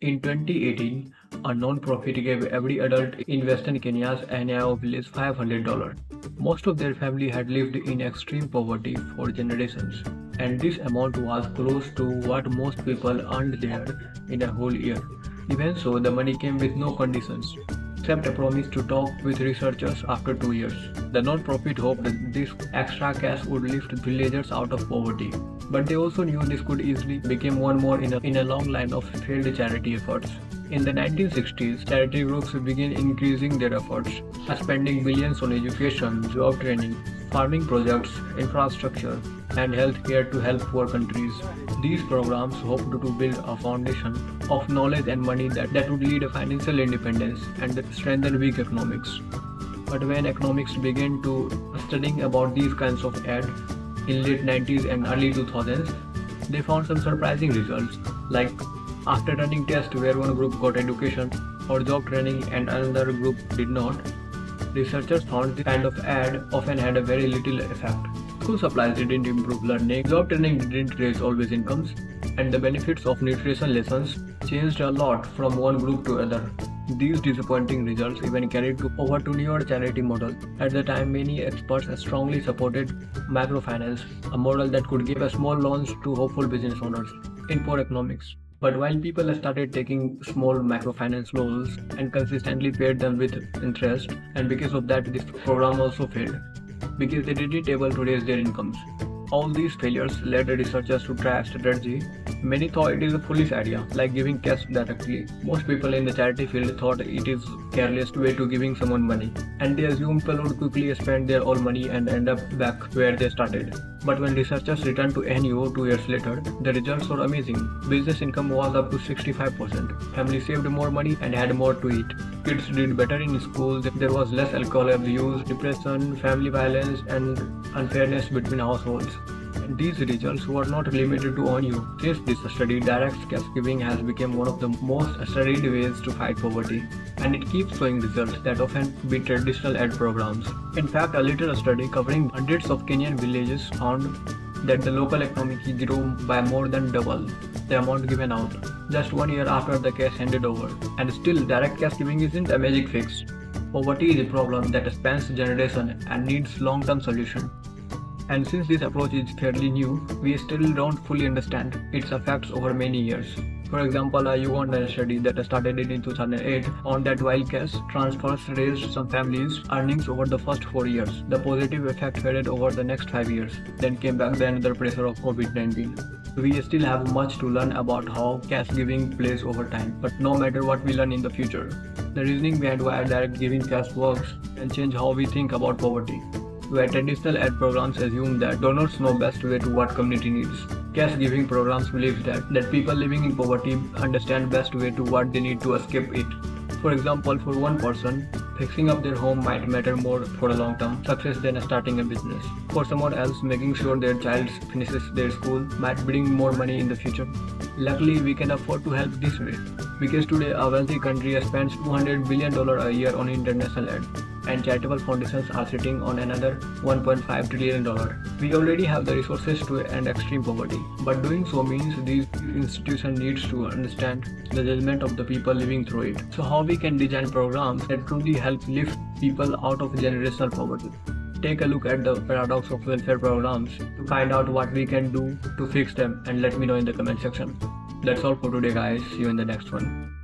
In 2018, a non-profit gave every adult in Western Kenya's Ahenyo village $500. Most of their family had lived in extreme poverty for generations, and this amount was close to what most people earned there in a whole year. Even so, the money came with no conditions, except a promise to talk with researchers after 2 years. The non-profit hoped that this extra cash would lift villagers out of poverty, but they also knew this could easily become one more in a long line of failed charity efforts. In the 1960s, charity groups began increasing their efforts, spending billions on education, job training, farming projects, infrastructure, and healthcare to help poor countries. These programs hoped to build a foundation of knowledge and money that would lead to financial independence and strengthen weak economics. But when economics began to studying about these kinds of aid in late 90s and early 2000s, they found some surprising results, like after running tests where one group got education or job training and another group did not, researchers found this kind of ad often had a very little effect. School supplies didn't improve learning, job training didn't raise always incomes, and the benefits of nutrition lessons changed a lot from one group to other. These disappointing results even carried over to newer charity models. At the time, many experts strongly supported microfinance, a model that could give a small loans to hopeful business owners in poor economics. But while people started taking small microfinance loans and consistently paid them with interest, and because of that, this program also failed because they didn't able to raise their incomes. All these failures led the researchers to try a strategy. Many thought it is a foolish idea, like giving cash directly. Most people in the charity field thought it is careless way to giving someone money, and they assumed people would quickly spend their all money and end up back where they started. But when researchers returned to Ahenyo 2 years later, the results were amazing. Business income was up to 65%. Families saved more money and had more to eat. Kids did better in school. There was less alcohol abuse, depression, family violence, and unfairness between households. These results were not limited to Ahenyo. Since this study, direct cash giving has become one of the most studied ways to fight poverty, and it keeps showing results that often beat traditional aid programs. In fact, a little study covering hundreds of Kenyan villages found that the local economy grew by more than double the amount given out just 1 year after the cash handed over. And still, direct cash giving isn't a magic fix. Poverty is a problem that spans generations and needs long-term solution. And since this approach is fairly new, we still don't fully understand its effects over many years. For example, a Ugandan study that started in 2008 found that while cash transfers raised some families' earnings over the first 4 years, the positive effect faded over the next 5 years. Then came back the another pressure of COVID-19. We still have much to learn about how cash giving plays over time, but no matter what we learn in the future, the reasoning behind why direct giving cash works can change how we think about poverty. Where traditional aid programs assume that donors know best way to what community needs, cash giving programs believe that people living in poverty understand best way to what they need to escape it. For example, for one person, fixing up their home might matter more for a long-term success than starting a business. For someone else, making sure their child finishes their school might bring more money in the future. Luckily, we can afford to help this way, because today a wealthy country spends $200 billion a year on international aid, and charitable foundations are sitting on another $1.5 trillion. We already have the resources to end extreme poverty, but doing so means these institutions needs to understand the judgment of the people living through it. So how we can design programs that truly help lift people out of generational poverty? Take a look at the paradox of welfare programs to find out what we can do to fix them, and let me know in the comment section. That's all for today guys, see you in the next one.